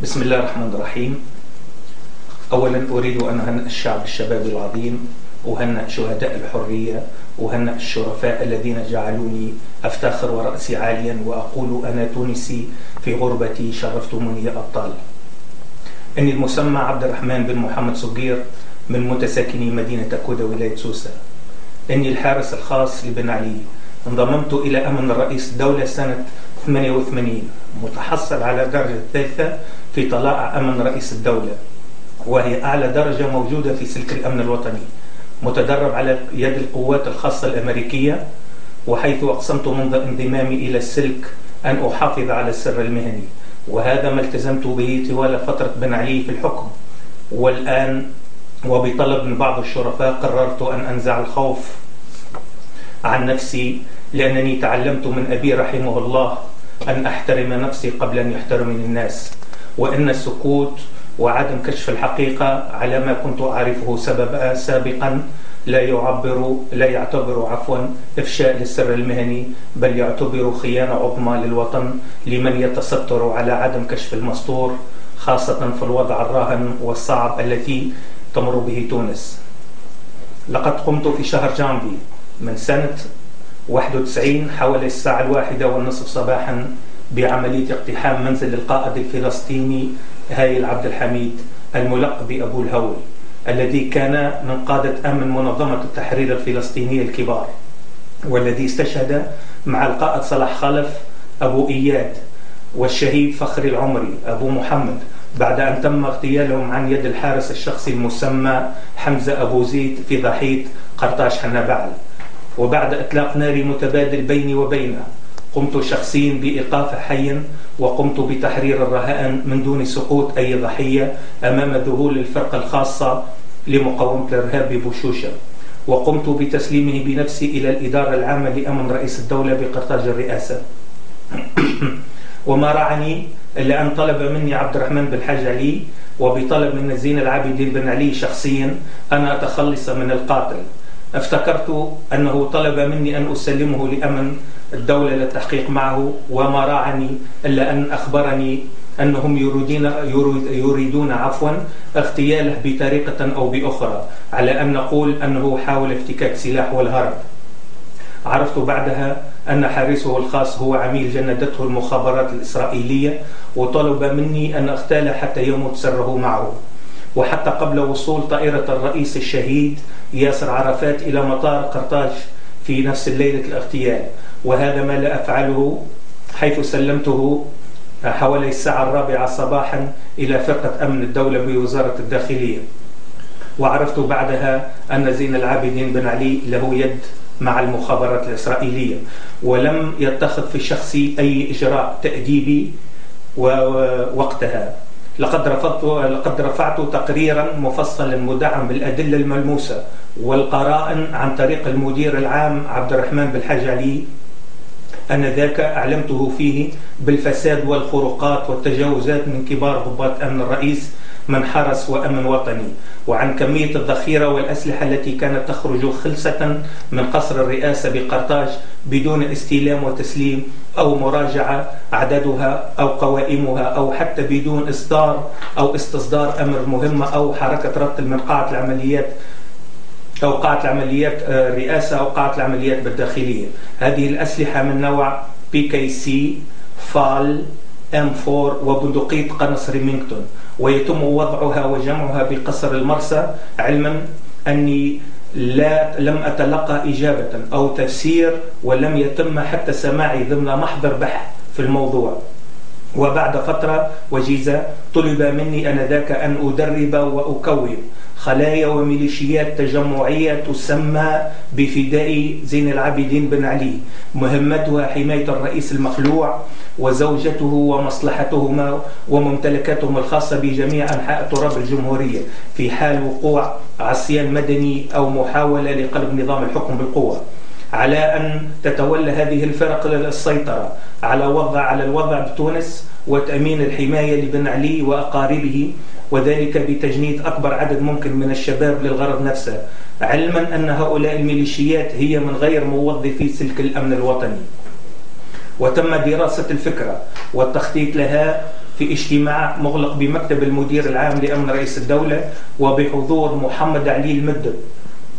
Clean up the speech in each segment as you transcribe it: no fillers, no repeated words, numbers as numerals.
بسم الله الرحمن الرحيم. أولا أريد أن أهنئ الشعب الشبابي العظيم، أهنئ شهداء الحرية، أهنئ الشرفاء الذين جعلوني أفتخر ورأسي عاليا وأقول أنا تونسي في غربتي شرفتموني يا أبطال. إني المسمى عبد الرحمن بن محمد صقير من متساكني مدينة أكودا ولاية سوسة. إني الحارس الخاص لبن علي، انضممت إلى أمن رئيس الدولة سنة 88، متحصل على درجة الثالثة في طلائع أمن رئيس الدولة، وهي أعلى درجة موجودة في سلك الأمن الوطني، متدرب على يد القوات الخاصة الأمريكية، وحيث أقسمت منذ انضمامي إلى السلك أن أحافظ على السر المهني، وهذا ما التزمت به طوال فترة بن علي في الحكم. والآن وبطلب من بعض الشرفاء قررت أن أنزع الخوف عن نفسي، لأنني تعلمت من أبي رحمه الله أن أحترم نفسي قبل أن يحترمني الناس، وإن السكوت وعدم كشف الحقيقة على ما كنت أعرفه سابقا لا يعتبر إفشاء للسر المهني، بل يعتبر خيانة عظمى للوطن لمن يتستر على عدم كشف المستور، خاصة في الوضع الراهن والصعب التي تمر به تونس. لقد قمت في شهر جانفي من سنة 91 حوالي الساعة 1:30 صباحا بعملية اقتحام منزل القائد الفلسطيني هايل عبد الحميد الملقب بأبو الهول، الذي كان من قادة أمن منظمة التحرير الفلسطينية الكبار، والذي استشهد مع القائد صلاح خلف أبو إياد والشهيد فخري العمري أبو محمد بعد أن تم اغتيالهم عن يد الحارس الشخصي المسمى حمزة أبو زيد في ضاحية قرطاج حنابعل. وبعد إطلاق ناري متبادل بيني وبينه، قمت شخصيا بإيقافه حيا، وقمت بتحرير الرهائن من دون سقوط أي ضحية أمام ذهول الفرقة الخاصة لمقاومة الإرهاب ببوشوشة، وقمت بتسليمه بنفسي إلى الإدارة العامة لأمن رئيس الدولة بقرطاج الرئاسة. وما رعني إلا أن طلب مني عبد الرحمن بن حاج علي وبطلب من زين العابدين بن علي شخصيا أن أتخلص من القاتل. افتكرت أنه طلب مني أن أسلمه لأمن الدولة للتحقيق معه، وما راعني إلا أن أخبرني أنهم يريدون اغتياله بطريقة أو بأخرى، على أن نقول أنه حاول افتكاك سلاح والهرب. عرفت بعدها أن حارسه الخاص هو عميل جندته المخابرات الإسرائيلية، وطلب مني أن أغتاله حتى يموت سره معه، وحتى قبل وصول طائرة الرئيس الشهيد ياسر عرفات إلى مطار قرطاج في نفس الليلة الاغتيال. وهذا ما لا أفعله، حيث سلمته حوالي الساعة 4 صباحا إلى فرقة أمن الدولة بوزارة الداخلية. وعرفت بعدها أن زين العابدين بن علي له يد مع المخابرات الإسرائيلية، ولم يتخذ في شخصي أي إجراء تأديبي وقتها. لقد رفعت تقريرا مفصلا مدعم بالأدلة الملموسة والقرائن عن طريق المدير العام عبد الرحمن بن حاج علي، أنذاك أعلمته فيه بالفساد والخروقات والتجاوزات من كبار ضباط أمن الرئيس من حرس وأمن وطني، وعن كمية الذخيرة والأسلحة التي كانت تخرج خلسة من قصر الرئاسة بقرطاج بدون استلام وتسليم أو مراجعة عددها أو قوائمها، أو حتى بدون إصدار أو استصدار أمر مهمة أو حركة ربط من قاعة العمليات أو قاعة العمليات الرئاسة أو قاعة العمليات بالداخلية. هذه الأسلحة من نوع PKC، فال، M4 وبندقية قنص ريمينغتون، ويتم وضعها وجمعها بقصر المرسى، علما أني لم أتلقى إجابة أو تفسير، ولم يتم حتى سماعي ضمن محضر بحث في الموضوع. وبعد فترة وجيزة طلب مني أنذاك أن أدرب وأكون خلايا وميليشيات تجمعية تسمى بفداء زين العابدين بن علي، مهمتها حماية الرئيس المخلوع وزوجته ومصلحتهما وممتلكاتهم الخاصة بجميع أنحاء تراب الجمهورية في حال وقوع عصيان مدني أو محاولة لقلب نظام الحكم بالقوة، على أن تتولى هذه الفرق السيطرة على الوضع بتونس وتأمين الحماية لبن علي وأقاربه، وذلك بتجنيد أكبر عدد ممكن من الشباب للغرض نفسه، علما أن هؤلاء الميليشيات هي من غير موظفي سلك الأمن الوطني. وتم دراسة الفكرة والتخطيط لها في اجتماع مغلق بمكتب المدير العام لأمن رئيس الدولة، وبحضور محمد علي المدب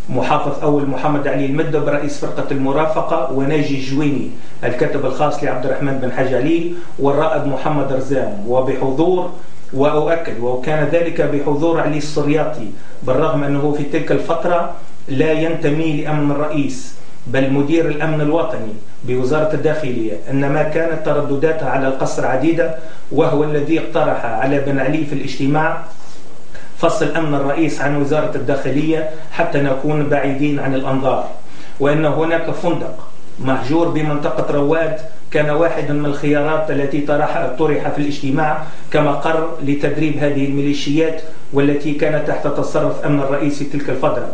محافظ أول محمد علي المدب رئيس فرقة المرافقة، وناجي الجويني الكاتب الخاص لعبد الرحمن بن حاج علي، والرائد محمد رزام، وبحضور وأؤكد وكان ذلك بحضور علي الصرياطي، بالرغم أنه في تلك الفترة لا ينتمي لأمن الرئيس بل مدير الأمن الوطني بوزارة الداخلية، إنما كانت تردداتها على القصر عديدة، وهو الذي اقترح على بن علي في الاجتماع فصل أمن الرئيس عن وزارة الداخلية حتى نكون بعيدين عن الأنظار، وأن هناك فندق مهجور بمنطقة رواد كان واحدا من الخيارات التي طرح في الاجتماع كمقر لتدريب هذه الميليشيات والتي كانت تحت تصرف أمن الرئيس في تلك الفترة.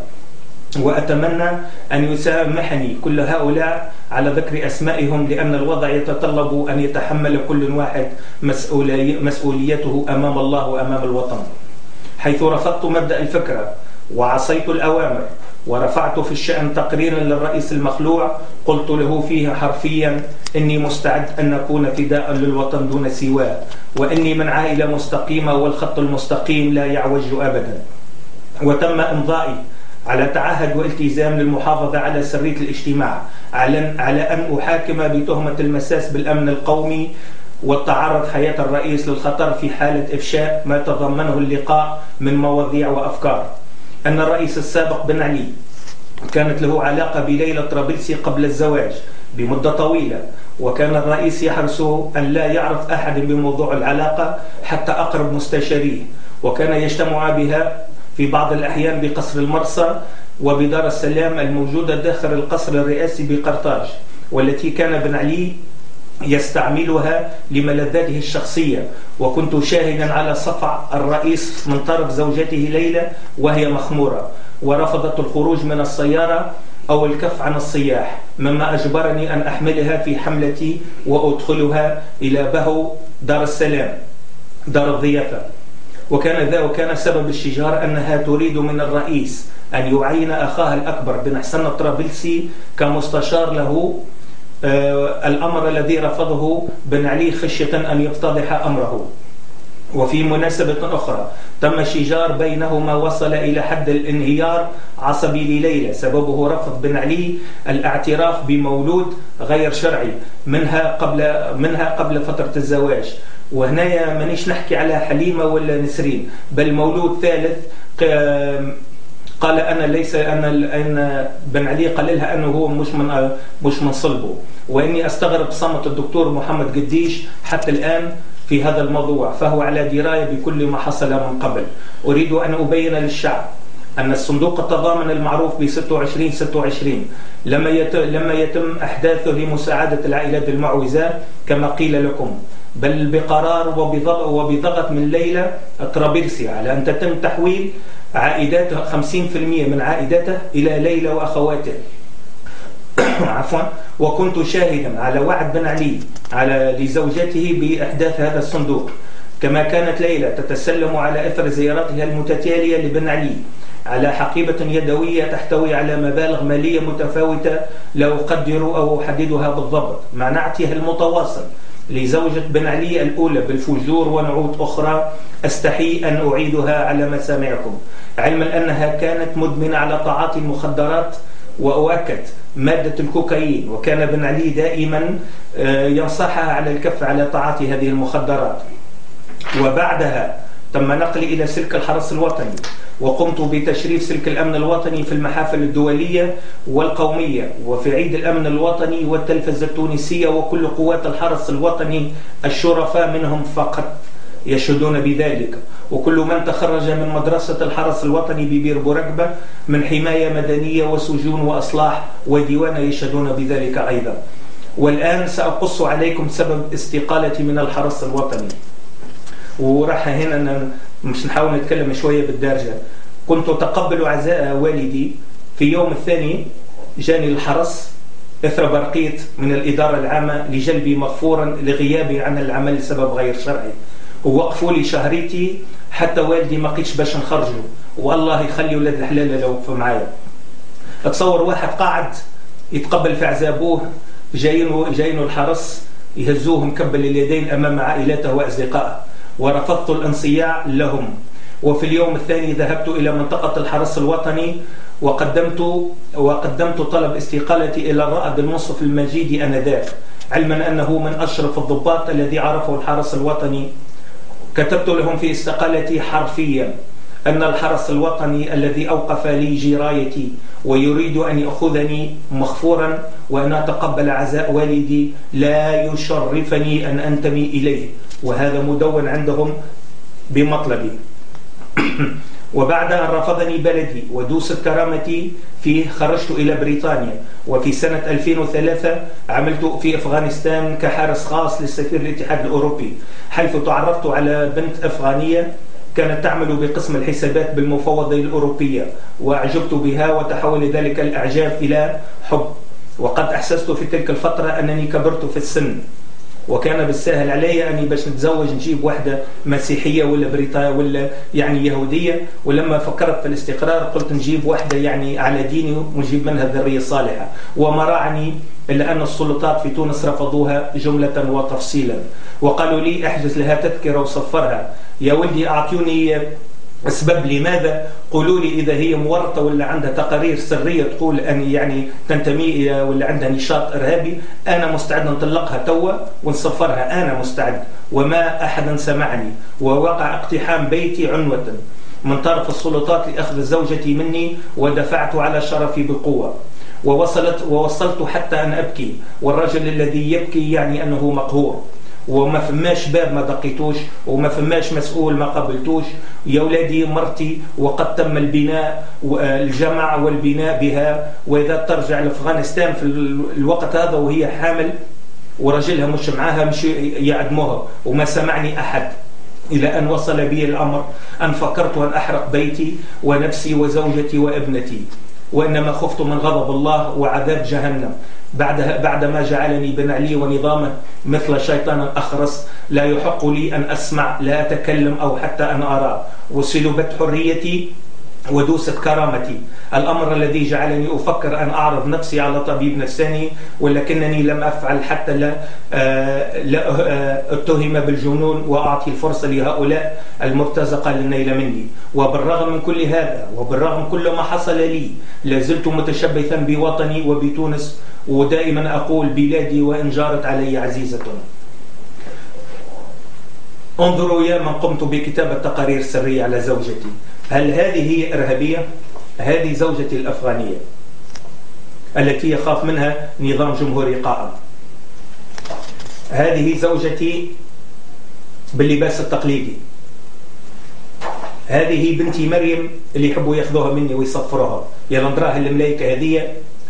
وأتمنى أن يسامحني كل هؤلاء على ذكر أسمائهم، لأن الوضع يتطلب أن يتحمل كل واحد مسؤوليته أمام الله وأمام الوطن. حيث رفضت مبدأ الفكرة وعصيت الأوامر ورفعت في الشأن تقريرا للرئيس المخلوع قلت له فيه حرفيا إني مستعد أن أكون فداء للوطن دون سواه، وإني من عائلة مستقيمة والخط المستقيم لا يعوج أبدا. وتم إمضائي على تعهد والتزام للمحافظة على سرية الاجتماع على أن أحاكم بتهمة المساس بالأمن القومي وتعرض حياة الرئيس للخطر في حالة إفشاء ما تضمنه اللقاء من مواضيع وأفكار. أن الرئيس السابق بن علي كانت له علاقة بليلى طرابلسي قبل الزواج بمدة طويلة، وكان الرئيس يحرص أن لا يعرف أحد بموضوع العلاقة حتى أقرب مستشاريه، وكان يجتمع بها في بعض الأحيان بقصر المرصى وبدار السلام الموجودة داخل القصر الرئاسي بقرطاج، والتي كان بن علي يستعملها لملذاته الشخصية. وكنت شاهدا على صفع الرئيس من طرف زوجته ليلى وهي مخمورة ورفضت الخروج من السيارة أو الكف عن الصياح، مما أجبرني أن أحملها في حملتي وأدخلها إلى بهو دار السلام دار الضيافة. وكان سبب الشجار أنها تريد من الرئيس أن يعين أخاها الأكبر بن حسن الطرابلسي كمستشار له، الأمر الذي رفضه بن علي خشية أن يفتضح أمره. وفي مناسبة أخرى تم شجار بينهما وصل إلى حد الانهيار عصبي لليلى، سببه رفض بن علي الاعتراف بمولود غير شرعي منها قبل فترة الزواج. وهنا مانيش نحكي على حليمة ولا نسرين، بل مولود ثالث قال أن بن علي قال لها أنه هو مش من صلبه. وإني أستغرب صمت الدكتور محمد قديش حتى الآن في هذا الموضوع، فهو على دراية بكل ما حصل من قبل. أريد أن أبين للشعب أن الصندوق التضامن المعروف ب 26 لما يتم أحداثه لمساعدة العائلات المعوزة كما قيل لكم، بل بقرار وبضغط من ليلى طرابلسي على أن تتم تحويل عائداته 50% من عائدته إلى ليلى وأخواته. عفوا. وكنت شاهدا على وعد بن علي لزوجته بإحداث هذا الصندوق، كما كانت ليلى تتسلم على إثر زياراتها المتتالية لبن علي على حقيبة يدوية تحتوي على مبالغ مالية متفاوتة لا أقدر أو أحددها بالضبط، مع نعتها المتواصل لزوجة بن علي الأولى بالفجور ونعوت أخرى أستحي أن أعيدها على مسامعكم، علما أنها كانت مدمنة على تعاطي المخدرات وأؤكد مادة الكوكايين، وكان بن علي دائما ينصحها على الكف على تعاطي هذه المخدرات. وبعدها تم نقلي إلى سلك الحرس الوطني، وقمت بتشريف سلك الأمن الوطني في المحافل الدولية والقومية وفي عيد الأمن الوطني والتلفزة التونسية، وكل قوات الحرس الوطني الشرفاء منهم فقط يشهدون بذلك، وكل من تخرج من مدرسة الحرس الوطني ببير بورقبة من حماية مدنية وسجون وأصلاح وديوان يشهدون بذلك أيضا. والآن سأقص عليكم سبب استقالتي من الحرس الوطني، وراح هنا مش نحاول نتكلم شوية بالدارجة. كنت أتقبل عزاء والدي في يوم الثاني جاني الحرس إثر برقية من الإدارة العامة لجلبي مغفورا لغيابي عن العمل لسبب غير شرعي، ووقفوا لي شهريتي حتى والدي ما قيتش باش نخرجه، والله يخلي ولاد الحلال لو وقفوا معايا. اتصور واحد قاعد يتقبل في عزابوه جايينه الحرس يهزوه مكبل اليدين أمام عائلته وأصدقائه، ورفضت الانصياع لهم. وفي اليوم الثاني ذهبت إلى منطقة الحرس الوطني وقدمت طلب استقالتي إلى الرائد المنصف المجيدي آنذاك، علما أنه من أشرف الضباط الذي عرفه الحرس الوطني. كتبت لهم في استقالتي حرفيا أن الحرس الوطني الذي أوقف لي جرايتي ويريد أن يأخذني مغفورا وأن أتقبل عزاء والدي لا يشرفني أن أنتمي إليه، وهذا مدون عندهم بمطلبي. وبعد أن رفضني بلدي ودوست كرامتي فيه خرجت إلى بريطانيا، وفي سنة 2003 عملت في أفغانستان كحارس خاص للسفير الاتحاد الأوروبي، حيث تعرفت على بنت أفغانية كانت تعمل بقسم الحسابات بالمفوضية الأوروبية، وأعجبت بها وتحول ذلك الإعجاب إلى حب. وقد أحسست في تلك الفترة أنني كبرت في السن، وكان بالسهل علي أني باش نتزوج نجيب واحدة مسيحية ولا بريطانية ولا يعني يهودية، ولما فكرت في الاستقرار قلت نجيب واحدة يعني على ديني ونجيب منها ذرية صالحة، وما راعني إلا أن السلطات في تونس رفضوها جملة وتفصيلا، وقالوا لي احجز لها تذكرة وصفرها. يا ولدي أعطوني أسباب لماذا، قولوا لي إذا هي مورطة ولا عندها تقارير سرية تقول أن يعني تنتمي إلى ولا عندها نشاط إرهابي، أنا مستعد نطلقها توا ونصفرها، أنا مستعد. وما أحدا سمعني، ووقع اقتحام بيتي عنوة من طرف السلطات لأخذ زوجتي مني، ودفعت على شرفي بقوة، ووصلت حتى أن أبكي، والرجل الذي يبكي يعني أنه مقهور، وما فماش باب ما دقيتوش، وما فماش مسؤول ما قبلتوش. يا ولادي مرتي وقد تم البناء الجمع والبناء بها، وإذا ترجع لأفغانستان في الوقت هذا وهي حامل ورجلها مش معاها مش يعدموها، وما سمعني أحد، إلى أن وصل بي الأمر أن فكرت أن أحرق بيتي ونفسي وزوجتي وابنتي، وإنما خفت من غضب الله وعذاب جهنم بعدما جعلني بنعلي ونظامه مثل شيطان أخرس لا يحق لي أن أسمع لا أتكلم أو حتى أن أرى، وسلبت حريتي ودوست كرامتي، الأمر الذي جعلني أفكر أن أعرض نفسي على طبيب نفساني، ولكنني لم أفعل حتى لا أتهم بالجنون وأعطي الفرصة لهؤلاء المرتزقة للنيل مني. وبالرغم من كل هذا وبالرغم من كل ما حصل لي لازلت متشبثا بوطني وبتونس، ودائما أقول بلادي وإن جارت علي عزيزة. انظروا يا من قمت بكتابة تقارير سرية على زوجتي، هل هذه هي إرهابية؟ هذه زوجتي الأفغانية التي يخاف منها نظام جمهوري قائم. هذه زوجتي باللباس التقليدي. هذه بنتي مريم اللي يحبوا ياخذوها مني ويصفروها، يا لندراها الملايكة هذه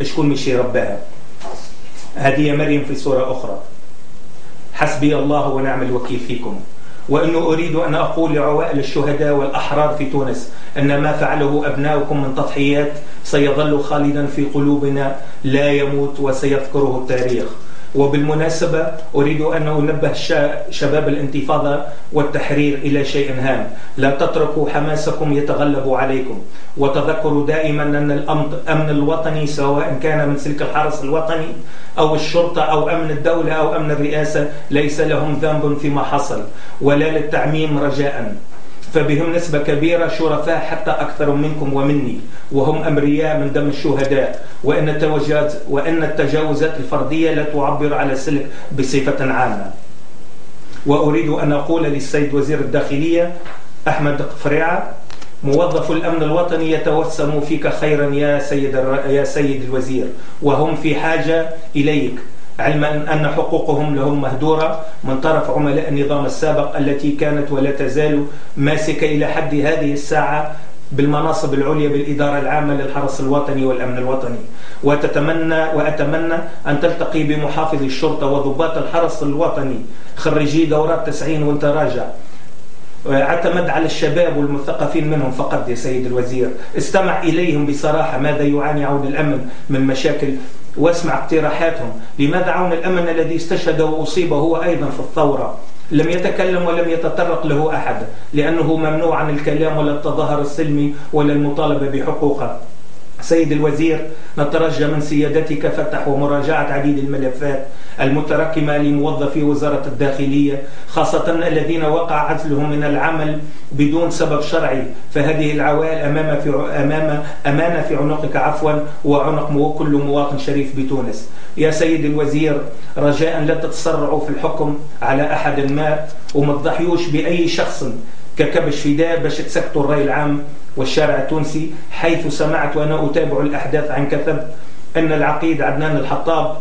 شكون مشي رباها. هذه مريم في صورة أخرى. حسبي الله ونعم الوكيل فيكم. وأنه أريد أن أقول لعوائل الشهداء والأحرار في تونس أن ما فعله أبناؤكم من تضحيات سيظل خالدا في قلوبنا لا يموت وسيذكره التاريخ. وبالمناسبة أريد أن أنبه شباب الانتفاضة والتحرير إلى شيء هام، لا تتركوا حماسكم يتغلب عليكم، وتذكروا دائما أن الأمن الوطني سواء كان من سلك الحرس الوطني أو الشرطة أو أمن الدولة أو أمن الرئاسة ليس لهم ذنب فيما حصل ولا للتعميم رجاء، فبهم نسبة كبيرة شرفاء حتى أكثر منكم ومني، وهم أمرياء من دم الشهداء، وأن التجاوزات الفردية لا تعبر على السلك بصفة عامة. وأريد أن أقول للسيد وزير الداخلية أحمد فريعة: موظف الأمن الوطني يتوسم فيك خيرا يا سيد الوزير، وهم في حاجة إليك، علما أن حقوقهم لهم مهدورة من طرف عملاء النظام السابق التي كانت ولا تزال ماسكة إلى حد هذه الساعة بالمناصب العليا بالإدارة العامة للحرس الوطني والأمن الوطني. وأتمنى أن تلتقي بمحافظ الشرطة وضباط الحرس الوطني خريجي دورات 90 وانت راجع. اعتمد على الشباب والمثقفين منهم فقط يا سيد الوزير، استمع إليهم بصراحة ماذا يعاني عون الأمن من مشاكل، واسمع اقتراحاتهم. لماذا عون الأمن الذي استشهد وأصيب هو أيضا في الثورة لم يتكلم ولم يتطرق له أحد، لأنه ممنوع عن الكلام ولا التظاهر السلمي ولا المطالبة بحقوقه؟ سيد الوزير، نترجى من سيادتك فتح ومراجعة عديد الملفات المتراكمة لموظفي وزارة الداخلية، خاصة الذين وقع عزلهم من العمل بدون سبب شرعي، فهذه العوائل أمانة في عنقك وعنق كل مواطن شريف بتونس. يا سيد الوزير، رجاء لا تتسرعوا في الحكم على أحد ما، وما تضحيوش بأي شخص ككبش فداء باش تسكتوا الرأي العام والشارع التونسي، حيث سمعت وأنا أتابع الأحداث عن كثب أن العقيد عدنان الحطاب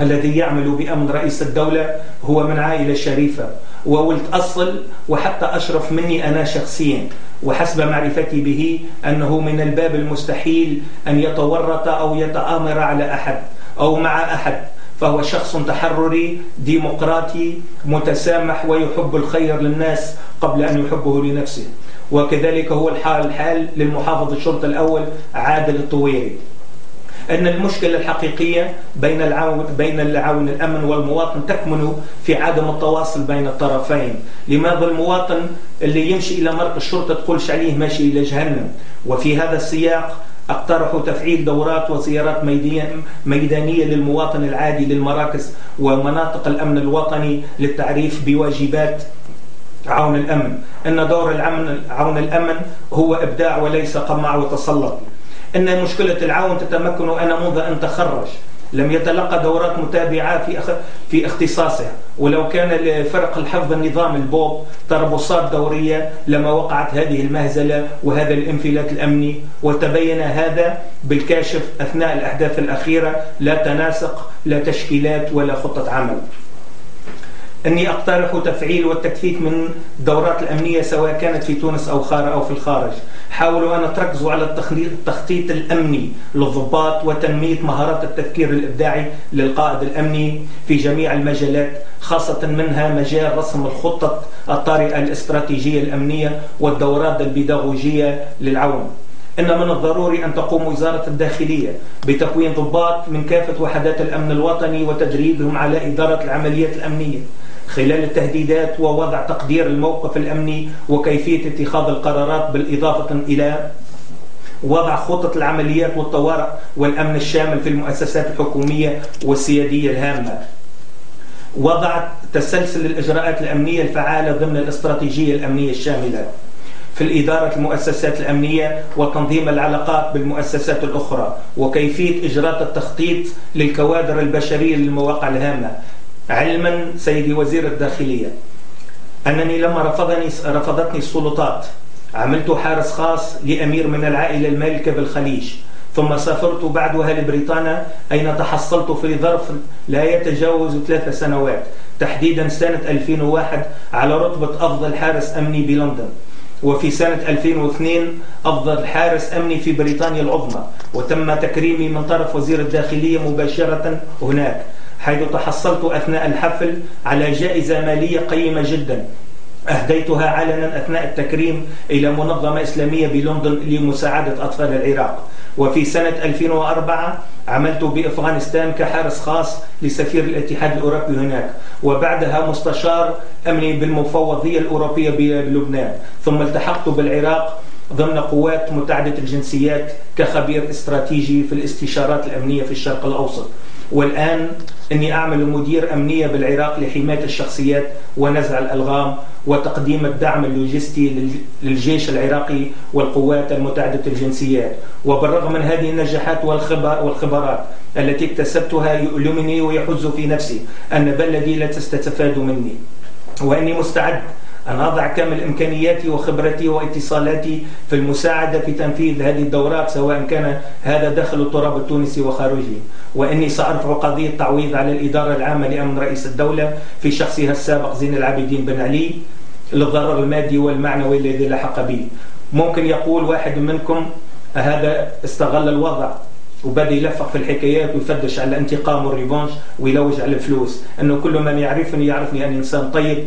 الذي يعمل بأمن رئيس الدولة هو من عائلة شريفة وولد أصل، وحتى أشرف مني أنا شخصيا، وحسب معرفتي به أنه من الباب المستحيل أن يتورط أو يتآمر على أحد أو مع أحد، فهو شخص تحرري ديمقراطي متسامح ويحب الخير للناس قبل أن يحبه لنفسه. وكذلك هو الحال للمحافظ الشرطة الأول عادل الطويري. أن المشكلة الحقيقية بين العون الأمن والمواطن تكمن في عدم التواصل بين الطرفين. لماذا المواطن اللي يمشي إلى مركز الشرطة تقولش عليه ماشي إلى جهنم؟ وفي هذا السياق اقترح تفعيل دورات وزيارات ميدانية للمواطن العادي للمراكز ومناطق الأمن الوطني للتعريف بواجبات عون الأمن. أن دور عون الأمن هو إبداع وليس قمع وتسلط. أن مشكلة العون تتمكن أنا منذ أن تخرج لم يتلقى دورات متابعة في اختصاصه، ولو كان فرق الحفظ النظام البوب تربصات دورية لما وقعت هذه المهزلة وهذا الانفلات الأمني، وتبين هذا بالكاشف أثناء الأحداث الأخيرة، لا تناسق لا تشكيلات ولا خطة عمل. أني أقترح تفعيل والتكثيف من الدورات الأمنية سواء كانت في تونس أو في الخارج. حاولوا أن تركزوا على التخطيط الأمني للضباط وتنمية مهارات التفكير الإبداعي للقائد الأمني في جميع المجالات، خاصة منها مجال رسم الخطة الطارئة الاستراتيجية الأمنية والدورات البيداغوجية للعون. إن من الضروري أن تقوم وزارة الداخلية بتكوين ضباط من كافة وحدات الأمن الوطني وتدريبهم على إدارة العمليات الأمنية خلال التهديدات، ووضع تقدير الموقف الأمني وكيفية اتخاذ القرارات، بالإضافة إلى وضع خطة العمليات والطوارئ والأمن الشامل في المؤسسات الحكومية والسيادية الهامة. وضع تسلسل الإجراءات الأمنية الفعالة ضمن الاستراتيجية الأمنية الشاملة في الإدارة المؤسسات الأمنية وتنظيم العلاقات بالمؤسسات الأخرى، وكيفية إجراء التخطيط للكوادر البشرية للمواقع الهامة. علما سيدي وزير الداخلية أنني لما رفضتني السلطات عملت حارس خاص لأمير من العائلة المالكة بالخليج، ثم سافرت بعدها لبريطانيا أين تحصلت في ظرف لا يتجاوز 3 سنوات، تحديدا سنة 2001 على رتبة أفضل حارس أمني بلندن، وفي سنة 2002 أفضل حارس أمني في بريطانيا العظمى، وتم تكريمي من طرف وزير الداخلية مباشرة هناك، حيث تحصلت أثناء الحفل على جائزة مالية قيمة جدا أهديتها علنا أثناء التكريم إلى منظمة إسلامية بلندن لمساعدة أطفال العراق. وفي سنة 2004 عملت بأفغانستان كحارس خاص لسفير الاتحاد الأوروبي هناك، وبعدها مستشار أمني بالمفوضية الأوروبية بلبنان، ثم التحقت بالعراق ضمن قوات متعددة الجنسيات كخبير استراتيجي في الاستشارات الأمنية في الشرق الأوسط. والآن أني أعمل مدير أمنية بالعراق لحماية الشخصيات ونزع الألغام وتقديم الدعم اللوجستي للجيش العراقي والقوات المتعددة الجنسيات. وبالرغم من هذه النجاحات والخبرات التي اكتسبتها يؤلمني ويحز في نفسي أن بلدي لا تستفاد مني، وأني مستعد أن أضع كامل إمكانياتي وخبرتي واتصالاتي في المساعدة في تنفيذ هذه الدورات، سواء كان هذا داخل التراب التونسي وخارجه. وإني سأرفع قضية تعويض على الإدارة العامة لأمن رئيس الدولة في شخصها السابق زين العابدين بن علي للضرر المادي والمعنوي الذي لحق به. ممكن يقول واحد منكم هذا استغل الوضع وبدأ يلفق في الحكايات ويفدش على الانتقام والريفانش ويلوج على الفلوس، أنه كل من يعرفني أن إنسان طيب،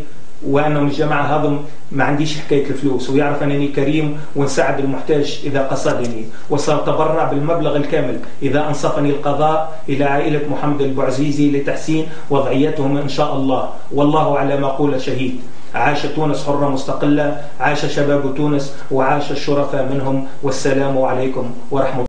وأنا من الجماعة هذم ما عنديش حكاية الفلوس، ويعرف أنني كريم ونساعد المحتاج إذا قصدني، وسأتبرع بالمبلغ الكامل إذا أنصفني القضاء إلى عائلة محمد البعزيزي لتحسين وضعيتهم إن شاء الله، والله على ما قول شهيد. عاش تونس حرة مستقلة، عاش شباب تونس وعاش الشرفاء منهم، والسلام عليكم ورحمة الله.